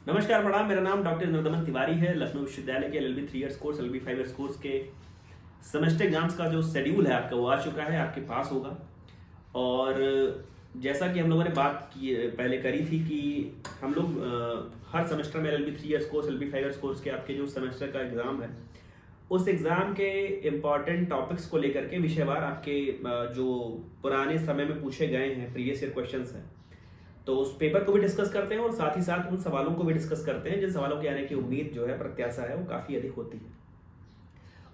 नमस्कार प्रणाम, मेरा नाम डॉक्टर नरदमन तिवारी है। लखनऊ विश्वविद्यालय के LLB 3 years course, LLB 5 years course के सेमेस्टर एग्जाम्स का जो शेड्यूल है आपका वो आ चुका है, आपके पास होगा। और जैसा कि हम लोगों ने बात की पहले करी थी कि हम लोग हर सेमेस्टर में LLB 3 years course, LLB 5 years course के आपके जो सेमेस्टर का एग्जाम है उस एग्जाम के इम्पॉर्टेंट टॉपिक्स को लेकर के विषयवार आपके जो पुराने समय में पूछे गए हैं प्रीवियस ईयर क्वेश्चंस हैं, तो उस पेपर को भी डिस्कस करते हैं और साथ ही साथ उन सवालों को भी डिस्कस करते हैं जिन सवालों के आने की उम्मीद जो है, प्रत्याशा है, वो काफ़ी अधिक होती है।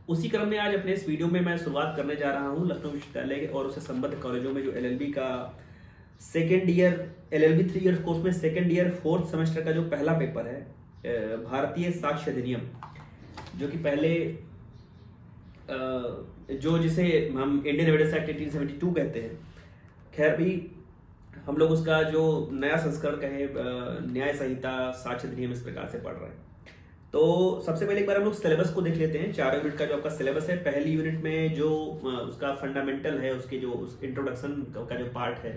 उसी क्रम में आज अपने इस वीडियो में मैं शुरुआत करने जा रहा हूँ लखनऊ विश्वविद्यालय और उससे संबद्ध कॉलेजों में जो एलएलबी का second year, LLB 3 years course में सेकेंड ईयर 4th सेमेस्टर का जो पहला पेपर है भारतीय साक्ष्य अधिनियम, जो कि पहले जो जिसे हम इंडियन एविडेंस एक्ट 1872 कहते हैं। खैर भी हम लोग उसका जो नया संस्करण कहे न्याय संहिता साक्ष्य अधिनियम इस प्रकार से पढ़ रहे हैं। तो सबसे पहले एक बार हम लोग सिलेबस को देख लेते हैं। 4 यूनिट का जो आपका सिलेबस है, पहली यूनिट में जो उसका फंडामेंटल है, उसके जो उस इंट्रोडक्शन का जो पार्ट है,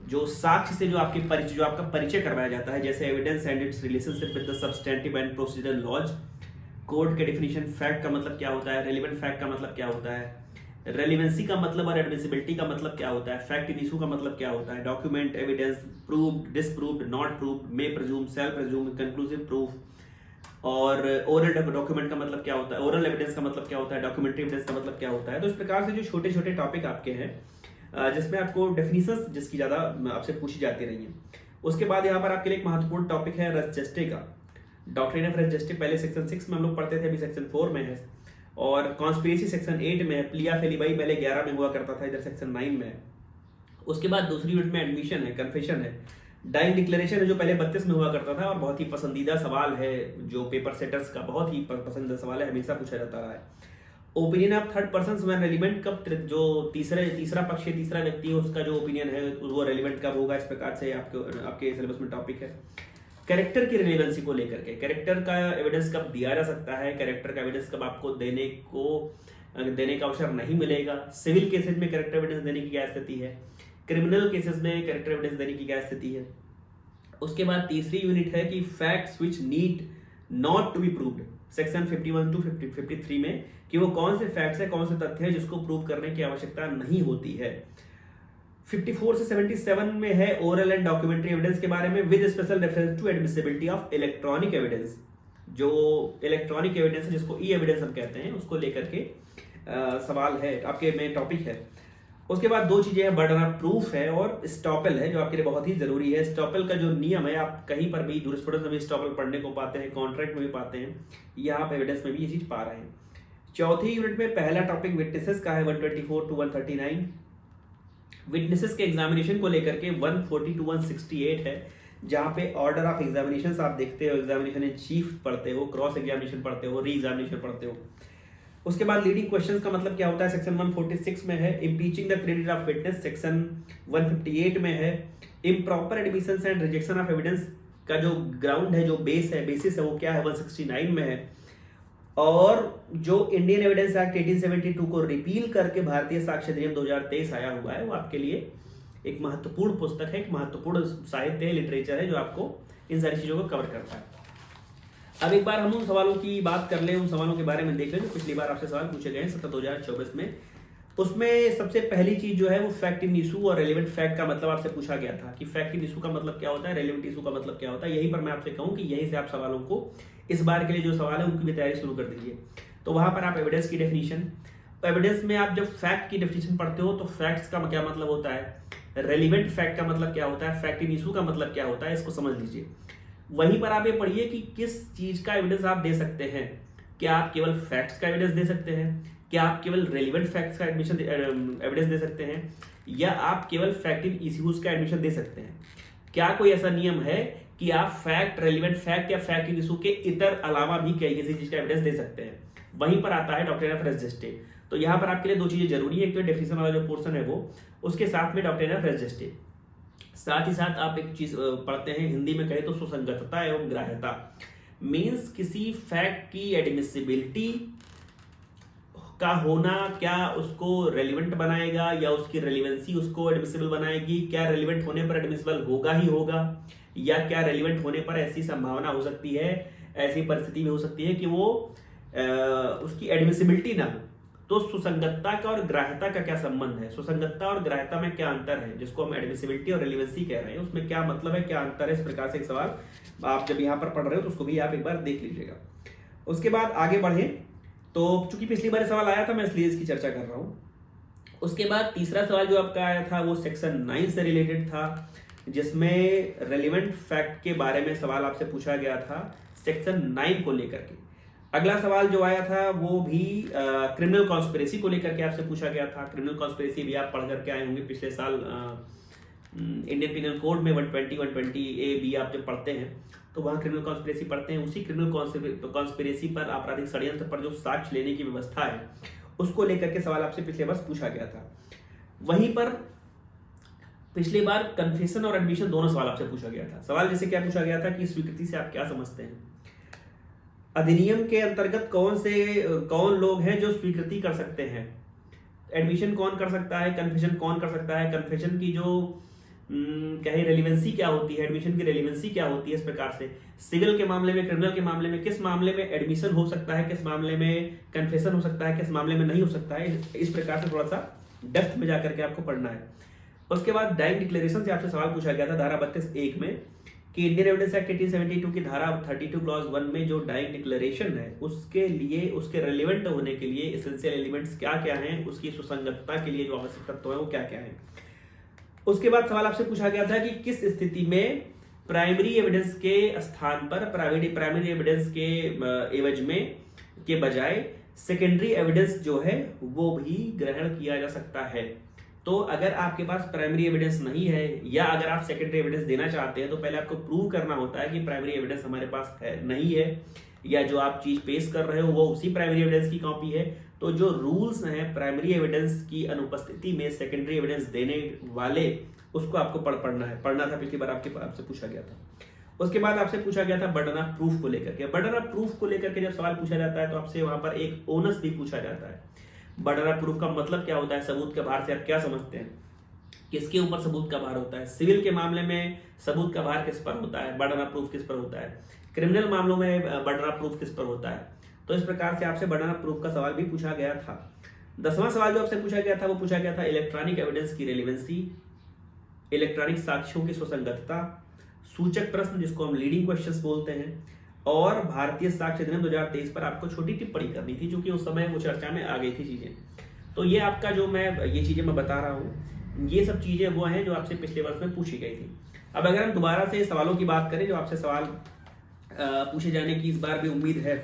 जो साक्ष्य से जो आपके परिचय, जो आपका परिचय करवाया जाता है, जैसे evidence and its relationship with the substantive and procedural laws, code के डेफिनेशन, फैक्ट का मतलब क्या होता है, रेलिवेंट फैक्ट का मतलब क्या होता है, रेलिवेंसी का मतलब और एडमिसिबिलिटी का मतलब क्या होता है, फैक्ट इन इशू का मतलब क्या होता है, document evidence, proved, disproved, not proved, may presume, self presume, conclusive proof, और ओरल डॉक्यूमेंट का मतलब क्या होता है, ओरल एविडेंस का मतलब क्या होता है, डॉक्यूमेंट्री एविडेंस का मतलब क्या होता है। तो इस प्रकार से जो छोटे छोटे टॉपिक आपके हैं जिसमें आपको डेफिनेशंस जिसकी ज़्यादा आपसे पूछी जाती रही हैं। उसके बाद यहाँ पर आपके लिए एक महत्वपूर्ण टॉपिक है रेस जेस्टे का, डॉक्ट्रिन ऑफ रेस जेस्टे। पहले सेक्शन 6 में हम लोग पढ़ते थे, अभी सेक्शन 4 में है, और कॉन्स्पिरेसी सेक्शन 8 में है, प्लिया फेलिबाई पहले 11 में हुआ करता था, इधर सेक्शन 9 में है। उसके बाद दूसरी यूनिट में एडमिशन है, कन्फेशन है, डाइंग डिक्लेरेशन है जो पहले 32 में हुआ करता था और बहुत ही पसंदीदा सवाल है, जो पेपर सेटर्स का बहुत ही पसंदीदा सवाल है, हमेशा पूछा जाता रहा है। Opinion of third person when relevant, कब जो तीसरा पक्ष, तीसरा व्यक्ति है, उसका जो ओपिनियन है वो रेलिवेंट कब होगा, इस प्रकार से आपके सिलेबस में टॉपिक है। कैरेक्टर की रिलेवेंसी को लेकर के, कैरेक्टर का एविडेंस कब दिया जा सकता है, कैरेक्टर का एविडेंस कब आपको देने का अवसर नहीं मिलेगा, सिविल केसेस में कैरेक्टर एविडेंस देने की क्या स्थिति है, क्रिमिनल केसेस में कैरेक्टर एविडेंस देने की क्या स्थिति है। उसके बाद तीसरी यूनिट है कि facts which need not to be proved, section 51 to 53 में, कि वो कौन से फैक्ट्स है, कौन से तथ्य है जिसको प्रूव करने की आवश्यकता नहीं होती है। 54 से 77 में है ओरल एंड डॉक्यूमेंट्री एविडेंस के बारे में, with special reference to admissibility of electronic evidence, जो इलेक्ट्रॉनिक एविडेंस है जिसको ई एविडेंस हम कहते हैं, उसको लेकर के सवाल है, आपके में टॉपिक है। उसके बाद 2 चीजें हैं, बर्डन ऑफ प्रूफ है और स्टॉपेल है, जो आपके लिए बहुत ही जरूरी है। स्टॉपेल का जो नियम है, आप कहीं पर भी जूरिस्प्रूडेंस में भी स्टॉपेल पढ़ने को पाते हैं, कॉन्ट्रैक्ट में भी पाते हैं, या आप एविडेंस में भी ये चीज पा रहे हैं। चौथी यूनिट में पहला टॉपिक विटनेसेस का है, 124 टू 139। विटनेसेस के एग्जामिनेशन को लेकर के 140 टू 168 है, जहां पे ऑर्डर ऑफ एग्जामिनेशन आप देखते हो, एग्जामिनेशन इन चीफ पढ़ते हो, क्रॉस एग्जामिनेशन पढ़ते हो, री एग्जामिनेशन पढ़ते हो। उसके बाद लीडिंग क्वेश्चंस का मतलब क्या होता है, सेक्शन 146 में है। Impeaching the credit of witness, section 158 में है। Improper admissions and rejection of evidence का जो ग्राउंड है, जो बेसिस है, वो क्या है, 169 में है। और जो इंडियन एविडेंस एक्ट 1872 को रिपील करके भारतीय साक्ष्य अधिनियम 2023 आया हुआ है, वो आपके लिए एक महत्वपूर्ण पुस्तक है, एक महत्वपूर्ण साहित्य है, लिटरेचर है, जो आपको इन सारी चीजों को कवर करता है। अब एक बार हम उन सवालों की बात कर लें, उन सवालों के बारे में देख लें जो पिछली बार आपसे सवाल पूछे गए हैं सत्र 2024 में। उसमें सबसे पहली चीज जो है वो फैक्ट इन इशू और रेलिवेंट फैक्ट का मतलब आपसे पूछा गया था कि फैक्ट इन इशू का मतलब क्या होता है, रेलिवेंट इशू का मतलब क्या होता है। यहीं पर मैं आपसे कहूं कि यहीं से आप सवालों को, इस बार के लिए जो सवाल है उनकी भी तैयारी शुरू कर दीजिए। तो वहां पर आप एविडेंस की डेफिनेशन, एविडेंस में आप जब फैक्ट की डेफिनेशन पढ़ते हो तो फैक्ट्स का क्या मतलब होता है, रेलिवेंट फैक्ट का मतलब क्या होता है, फैक्ट इन इशू का मतलब क्या होता है, इसको समझ लीजिए। वहीं पर आप ये पढ़िए कि किस चीज का एविडेंस आप दे सकते हैं। क्या आप केवल फैक्ट्स का एविडेंस दे सकते हैं, क्या आप केवल रेलिवेंट फैक्ट्स का एविडेंस दे सकते हैं, या आप केवल फैक्ट इन इश्यूज का एडमिशन दे सकते हैं। क्या कोई ऐसा नियम है कि आप फैक्ट, रेलिवेंट फैक्ट या फैक्ट इन इशू के इतर अलावा भी किसी चीज का एविडेंस दे सकते हैं। वहीं पर आता है डॉक्ट्रिन ऑफ रेस जेस्टे। तो यहाँ पर आपके लिए 2 चीजें जरूरी है, एक तो डेफिनेशन वाला जो पोर्शन है वो, उसके साथ में डॉक्ट्रिन ऑफ रेस जेस्टे। साथ ही साथ आप एक चीज पढ़ते हैं, हिंदी में कहे तो सुसंगतता एवं ग्राह्यता, मीन्स किसी फैक्ट की एडमिसिबिलिटी का होना क्या उसको रेलिवेंट बनाएगा या उसकी रेलिवेंसी उसको एडमिसिबल बनाएगी, क्या रेलिवेंट होने पर एडमिसिबल होगा ही होगा, या क्या रेलिवेंट होने पर ऐसी संभावना हो सकती है, ऐसी परिस्थिति भी हो सकती है कि वो उसकी एडमिसिबिलिटी ना हो। तो सुसंगतता का और ग्राह्यता का क्या संबंध है, सुसंगतता और ग्राह्यता में क्या अंतर है, जिसको हम एडमिसिबिलिटी और रिलेवेंसी कह रहे हैं, उसमें क्या मतलब है, क्या अंतर है, इस प्रकार से एक सवाल आप जब यहाँ पर पढ़ रहे हो तो उसको भी आप एक बार देख लीजिएगा। उसके बाद आगे बढ़े, तो चूंकि पिछली बार सवाल आया था मैं इसलिए इसकी चर्चा कर रहा हूँ। उसके बाद तीसरा सवाल जो आपका आया था वो सेक्शन 9 से रिलेटेड था, जिसमें रेलिवेंट फैक्ट के बारे में सवाल आपसे पूछा गया था सेक्शन 9 को लेकर के। अगला सवाल जो आया था वो भी क्रिमिनल कॉन्स्पिरेसी को लेकर के आपसे पूछा गया था। क्रिमिनल कॉन्स्पिरेसी भी आप पढ़ करके आए होंगे पिछले साल, इंडियन पिनल कोड में 120 120A-B आप जब पढ़ते हैं तो वहाँ क्रिमिनल कॉन्स्पिरेसी पढ़ते हैं। उसी क्रिमिनल कॉन्स्पिरेसी पर, आपराधिक षड्यंत्र पर जो साक्ष्य लेने की व्यवस्था है उसको लेकर के सवाल आपसे पिछले वर्ष पूछा गया था। वहीं पर पिछली बार कन्फेशन और एडमिशन दोनों सवाल आपसे पूछा गया था। सवाल जैसे क्या पूछा गया था कि स्वीकृति से आप क्या समझते हैं, अधिनियम के अंतर्गत कौन लोग हैं जो स्वीकृति कर सकते हैं, एडमिशन कौन कर सकता है, कन्फेशन कौन कर सकता है, कन्फेशन की जो कहे रेलिवेंसी क्या होती है, एडमिशन की रेलिवेंसी क्या होती है, इस प्रकार से सिविल के मामले में, क्रिमिनल के मामले में किस मामले में एडमिशन हो सकता है, किस मामले में कन्फेशन हो सकता है, किस मामले में नहीं हो सकता है, इस प्रकार से थोड़ा सा डेप्थ में जाकर के आपको पढ़ना है। उसके बाद डाइंग डिक्लेरेशन से आपसे सवाल पूछा गया था धारा 32(1) में कि इंडियन एविडेंस एक्ट 1872 की धारा 32 क्लॉज 1 में जो डाइंग डिक्लेरेशन है उसके लिए, उसके रेलिवेंट होने के लिए एसेंशियल एलिमेंट्स क्या क्या हैं, उसकी सुसंगतता के लिए जो आवश्यक तत्व है वो क्या क्या है। उसके बाद सवाल आपसे पूछा गया था कि किस स्थिति में प्राइमरी एविडेंस के स्थान पर, प्राइमरी एविडेंस के एवज में के बजाय सेकेंडरी एविडेंस जो है वो भी ग्रहण किया जा सकता है। तो अगर आपके पास प्राइमरी एविडेंस नहीं है या अगर आप सेकेंडरी एविडेंस देना चाहते हैं तो पहले आपको प्रूव करना होता है कि प्राइमरी एविडेंस हमारे पास है नहीं है, या जो आप चीज पेश कर रहे हो वो उसी प्राइमरी एविडेंस की कॉपी है। तो जो रूल्स हैं प्राइमरी एविडेंस की अनुपस्थिति में सेकेंडरी एविडेंस देने वाले, उसको आपको पढ़ना था। पिछली बार आपसे पूछा गया था। उसके बाद आपसे पूछा गया था बर्डन ऑफ प्रूफ को लेकर के। बर्डन ऑफ प्रूफ को लेकर के जब सवाल पूछा जाता है तो आपसे वहां पर एक ओनस भी पूछा जाता है। बर्डन ऑफ प्रूफ का मतलब क्या होता है, सबूत के भार से आप क्या समझते हैं, किसके ऊपर सबूत का भार होता है। सिविल के मामले में सबूत का भार किस पर होता है, बर्डन ऑफ प्रूफ किस पर होता है। क्रिमिनल मामलों में बर्डन ऑफ प्रूफ किस पर होता है। तो इस प्रकार से आपसे बर्डन ऑफ प्रूफ का सवाल भी पूछा गया था। 10वां सवाल जो आपसे पूछा गया था वो पूछा गया था इलेक्ट्रॉनिक एविडेंस की रेलिवेंसी, इलेक्ट्रॉनिक साक्ष्यों की सुसंगतता, सूचक प्रश्न जिसको हम लीडिंग क्वेश्चंस बोलते हैं, और भारतीय साक्ष्य अधिनियम 2023 पर आपको छोटी टिप्पणी करनी थी क्योंकि उस समय वो चर्चा में आ गई थी चीजें। तो ये आपका जो ये चीजें मैं बता रहा हूँ, ये सब चीजें वो हैं जो आपसे पिछले वर्ष में पूछी गई थी। अब अगर हम दोबारा से सवालों की बात करें जो आपसे सवाल पूछे जाने की इस बार भी उम्मीद है,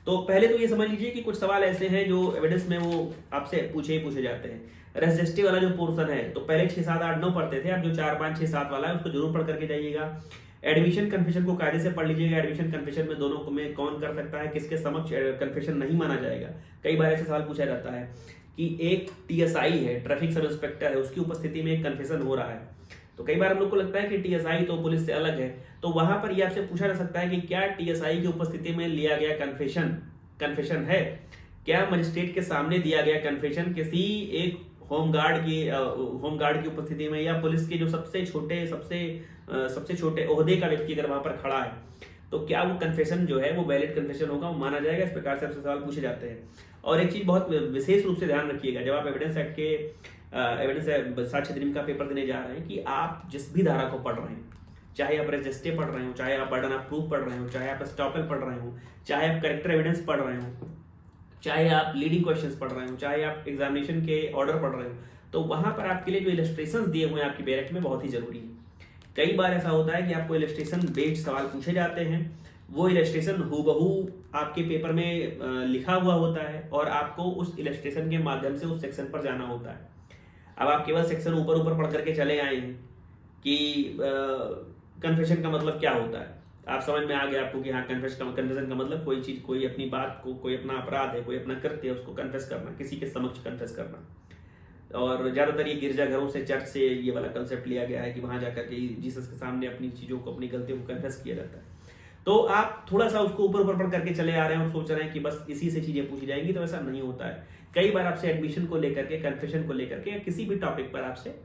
तो पहले तो ये समझ लीजिए कि कुछ सवाल ऐसे हैं जो एविडेंस में वो आपसे पूछे जाते हैं। रेजिस्टिव वाला जो पोर्शन है तो पहले 6, 7, 8, 9 पढ़ते थे, अब जो 4, 5, 6, 7 वाला है उसको जरूर पढ़ करके जाइएगा। एडमिशन कन्फेशन को कायदे से पढ़ लीजिएगा। एडमिशन कन्फेशन में दोनों में कौन कर सकता है, किसके समक्ष कन्फेशन नहीं माना जाएगा। कई बार ऐसे सवाल पूछा जाता है कि एक TSI है, ट्रैफिक सब इंस्पेक्टर है, उसकी उपस्थिति में एक कन्फेशन हो रहा है। तो कई बार हम लोग को लगता है कि TSI तो पुलिस से अलग है, तो वहां पर यह आपसे पूछा जा सकता है कि क्या TSI की उपस्थिति में लिया गया कन्फेशन है, क्या मजिस्ट्रेट के सामने दिया गया कन्फेशन किसी एक होमगार्ड की उपस्थिति में, या पुलिस के जो सबसे छोटे ओहदे का व्यक्ति अगर वहां पर खड़ा है तो क्या वो कन्फेशन जो है वो वैलिड कन्फेशन होगा, वो माना जाएगा। इस प्रकार से आपसे सवाल पूछे जाते हैं। और एक चीज बहुत विशेष रूप से ध्यान रखिएगा, जब आप एविडेंस एक्ट के एविडेंस साक्ष्य अधिनियम का पेपर देने जा रहे हैं कि आप जिस भी धारा को पढ़ रहे हैं, चाहे आप रेजिस्टिव पढ़ रहे हो, चाहे आप बर्डन ऑफ प्रूफ पढ़ रहे हो, चाहे आप एस्टॉपेल पढ़ रहे हो, चाहे आप कैरेक्टर एविडेंस पढ़ रहे हो, चाहे आप लीडिंग क्वेश्चंस पढ़ रहे हो, चाहे आप एग्जामिनेशन के ऑर्डर पढ़ रहे हो, तो वहां पर आपके लिए जो इलस्ट्रेशंस दिए हुए हैं आपकी बैरेक्ट में बहुत ही जरूरी है। कई बार ऐसा होता है कि आपको इलस्ट्रेशन बेस्ड सवाल पूछे जाते हैं, वो इलस्ट्रेशन हूबहू आपके पेपर में लिखा हुआ होता है और आपको उस इलस्ट्रेशन के माध्यम से उस सेक्शन पर जाना होता है। अब आप केवल सेक्शन ऊपर पढ़ करके चले आए हैं कि कन्फेशन का मतलब क्या होता है, आप समझ में आ गया आपको कि हाँ कन्फेशन का मतलब कोई चीज, कोई अपनी बात को, कोई अपना अपराध है, कोई अपना कृत्य है, उसको कन्फेस करना, किसी के समक्ष कन्फेस करना। और ज्यादातर ये गिरजाघरों से, चर्च से ये वाला कंसेप्ट लिया गया है कि वहां जाकर के जीसस के सामने अपनी चीजों को, अपनी गलतियों को कन्फेस किया जाता है। तो आप थोड़ा सा उसको ऊपर पढ़ करके चले आ रहे हैं और सोच रहे हैं कि बस इसी से चीजें पूछी जाएंगी, तो ऐसा नहीं होता है। कई बार आपसे एडमिशन को लेकर के, कन्फेशन को लेकर के, या किसी भी टॉपिक पर आपसे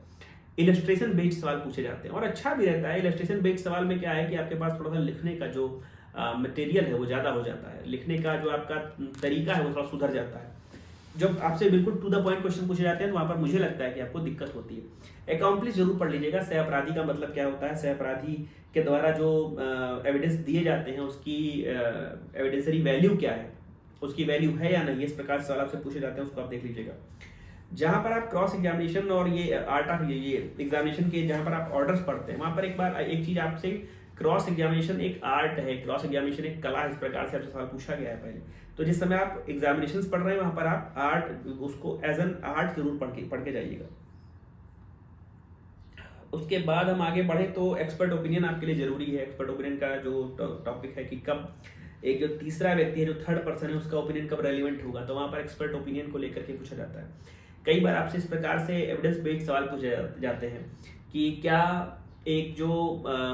इलस्ट्रेशन बेस्ड सवाल पूछे जाते हैं और अच्छा भी रहता है। इलस्ट्रेशन बेस्ड सवाल में क्या है कि आपके पास थोड़ा सा लिखने का जो मटेरियल है वो ज़्यादा हो जाता है, लिखने का जो आपका तरीका है वो थोड़ा सुधर जाता है। जब आपसे बिल्कुल टू द पॉइंट क्वेश्चन पूछे जाते हैं तो वहाँ पर मुझे लगता है कि आपको दिक्कत होती है। अकॉम्प्लिश जरूर पढ़ लीजिएगा। सह अपराधी का मतलब क्या होता है, सह अपराधी के द्वारा जो एविडेंस दिए जाते हैं उसकी एविडेंसरी वैल्यू क्या है, उसकी वैल्यू है या नहीं, इस प्रकार से सवाल आपसे पूछे जाते हैं, उसको आप देख लीजिएगा। जहाँ पर आप क्रॉस एग्जामिनेशन और ये आर्ट ऑफ ये एग्जामिनेशन के जहाँ पर आप ऑर्डर्स पढ़ते हैं वहाँ पर एक चीज आपसे, क्रॉस एग्जामिनेशन एक आर्ट है, क्रॉस एग्जामिनेशन एक कला, इस प्रकार से आपसे सवाल पूछा गया है पहले। तो जिस समय आप एग्जामिनेशन पढ़ रहे हैं वहां पर आप आर्ट, उसको एज एन आर्ट जरूर पढ़ के जाइएगा। उसके बाद हम आगे बढ़े तो एक्सपर्ट ओपिनियन आपके लिए जरूरी है। एक्सपर्ट ओपिनियन का जो टॉपिक है कि कब एक जो तीसरा व्यक्ति है, जो थर्ड पर्सन है, उसका ओपिनियन कब रेलिवेंट होगा, तो वहां पर एक्सपर्ट ओपिनियन को लेकर के पूछा जाता है। कई बार आपसे इस प्रकार से एविडेंस बेस्ड सवाल पूछे जाते हैं कि क्या एक जो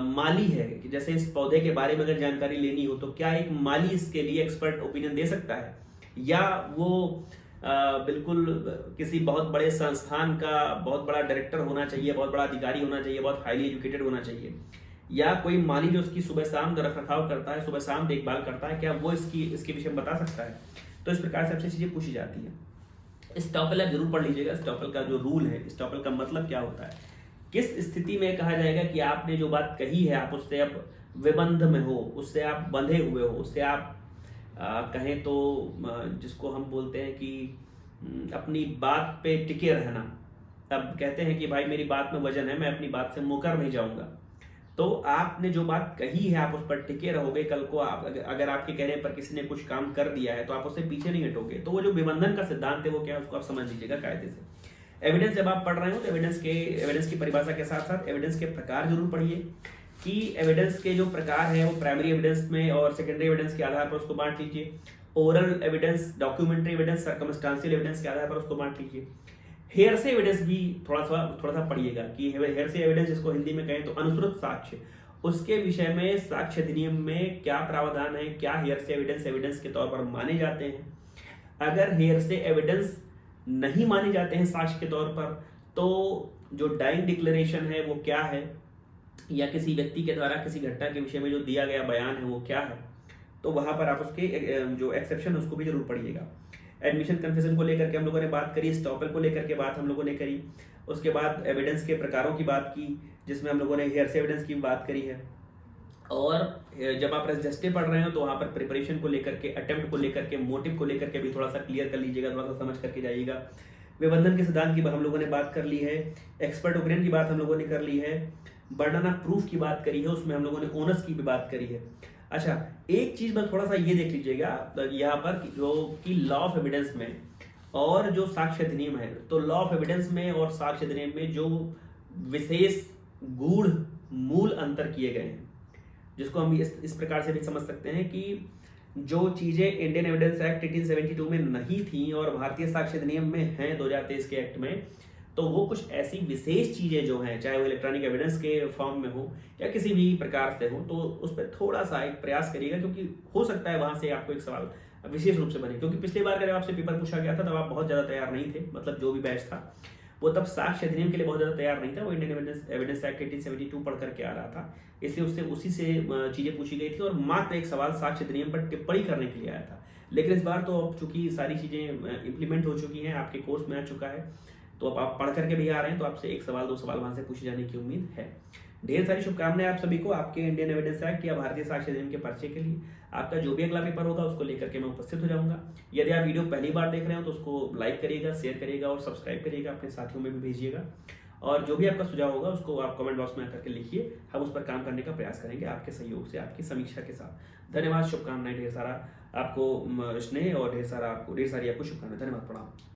माली है, कि जैसे इस पौधे के बारे में अगर जानकारी लेनी हो तो क्या एक माली इसके लिए एक्सपर्ट ओपिनियन दे सकता है, या वो बिल्कुल किसी बहुत बड़े संस्थान का बहुत बड़ा डायरेक्टर होना चाहिए, बहुत बड़ा अधिकारी होना चाहिए, बहुत हाईली एजुकेटेड होना चाहिए, या कोई माली जो उसकी सुबह शाम रख रखाव करता है, सुबह शाम देखभाल करता है, क्या वो इसके विषय में बता सकता है। तो इस प्रकार से आपसे चीजें पूछी जाती है। स्टॉपल आप जरूर पढ़ लीजिएगा। स्टॉपल का जो रूल है, स्टॉपल का मतलब क्या होता है, किस स्थिति में कहा जाएगा कि आपने जो बात कही है आप उससे अब विबंध में हो, उससे आप बंधे हुए हो, उससे आप कहें तो जिसको हम बोलते हैं कि अपनी बात पे टिके रहना। अब कहते हैं कि भाई मेरी बात में वजन है, मैं अपनी बात से मुकर नहीं जाऊंगा। तो आपने जो बात कही है आप उस पर टिके रहोगे। कल को आप अगर आपके कहने पर किसी ने कुछ काम कर दिया है तो आप उससे पीछे नहीं हटोगे। तो वो जो विबंधन का सिद्धांत है वो क्या है, उसको आप समझ लीजिएगा कायदे से। एविडेंस जब आप पढ़ रहे हो तो एविडेंस की परिभाषा के साथ साथ एविडेंस के प्रकार जरूर पढ़िए कि एविडेंस के जो प्रकार है वो प्राइमरी एविडेंस में और सेकेंडरी एविडेंस के आधार पर उसको बांट लीजिए। Oral evidence, documentary evidence, circumstantial evidence के आधार पर उसको बांट लीजिए। हेयरसे एविडेंस भी थोड़ा सा पढ़िएगा कि हेयरसे एविडेंस जिसको हिंदी में कहें तो अनुश्रुत साक्ष्य, उसके विषय में साक्ष्य अधिनियम में क्या प्रावधान है, क्या हेयरसे एविडेंस के तौर पर माने जाते हैं। अगर हेयरसे एविडेंस नहीं माने जाते हैं साक्ष्य के तौर पर तो जो डाइंग डिक्लेरेशन है वो क्या है, या किसी व्यक्ति के द्वारा किसी घटना के विषय में जो दिया गया बयान है वो क्या है। तो वहां पर आप उसके जो एक्सेप्शन उसको भी जरूर पढ़िएगा। एडमिशन कन्फेशन को लेकर के हम लोगों ने बात करी, स्टॉपल को लेकर के बात हम लोगों ने करी। उसके बाद एविडेंस के प्रकारों की बात की जिसमें हम लोगों ने हेयरसे एविडेंस की बात करी है। और जब आप रजिस्ट्री पढ़ रहे हो तो वहां पर प्रिपरेशन को लेकर के, अटेम्प्ट को लेकर के, मोटिव को लेकर के भी थोड़ा सा क्लियर कर लीजिएगा, थोड़ा सा समझ करके जाइएगा। विबंधन के सिद्धांत की हम लोगों ने बात कर ली है। एक्सपर्ट ओपिनियन की बात हम लोगों ने कर ली है। बर्डन ऑफ प्रूफ की बात करी है, उसमें हम लोगों ने ओनर्स की भी बात करी है। अच्छा, एक चीज बस थोड़ा सा ये देख लीजिएगा यहाँ पर जो कि लॉ ऑफ एविडेंस में और जो साक्ष्य अधिनियम है, तो लॉ ऑफ एविडेंस में और साक्ष्य अधिनियम में जो विशेष गूढ़ मूल अंतर किए गए हैं, जिसको हम इस प्रकार से भी समझ सकते हैं कि जो चीजें इंडियन एविडेंस एक्ट 1872 में नहीं थी और भारतीय साक्ष्य अधिनियम में हैं 2023 के एक्ट में, तो वो कुछ ऐसी विशेष चीजें जो हैं, चाहे वो इलेक्ट्रॉनिक एविडेंस के फॉर्म में हो या किसी भी प्रकार से हो, तो उस पर थोड़ा सा एक प्रयास करिएगा, क्योंकि हो सकता है वहां से आपको एक सवाल विशेष रूप से बने। क्योंकि पिछली बार जब आपसे पेपर पूछा गया था तब आप बहुत ज्यादा तैयार नहीं थे, मतलब जो भी बैच था वो तब साक्ष्य अधिनियम के लिए बहुत ज्यादा तैयार नहीं था, वो इंडियन एविडेंस एक्ट 1872 पढ़ करके आ रहा था, इसलिए उससे उसी से चीजें पूछी गई थी और मात्र एक सवाल साक्ष्य अधिनियम पर टिप्पणी करने के लिए आया था। लेकिन इस बार तो अब चूंकि सारी चीजें इंप्लीमेंट हो चुकी हैं, आपके कोर्स में आ चुका है, तो अब आप पढ़ करके भी आ रहे हैं, तो आपसे एक सवाल दो सवाल वहां से पूछे जाने की उम्मीद है। ढेर सारी शुभकामनाएं आप सभी को आपके इंडियन एविडेंस एक्ट या भारतीय साक्ष्य अधिनियम के पर्चे के लिए। आपका जो भी अगला पेपर होगा उसको लेकर के मैं उपस्थित हो जाऊंगा। यदि आप वीडियो पहली बार देख रहे हो तो उसको लाइक करिएगा, शेयर करिएगा और सब्सक्राइब करिएगा, अपने साथियों में भी भेजिएगा। और जो भी आपका सुझाव होगा उसको आप कमेंट बॉक्स में आकर के लिखिए, हम उस पर काम करने का प्रयास करेंगे आपके सहयोग से, आपकी समीक्षा के साथ। धन्यवाद, शुभकामनाएं, ढेर सारा आपको स्नेह और ढेर सारी आपको शुभकामनाएं। धन्यवाद, प्रणाम।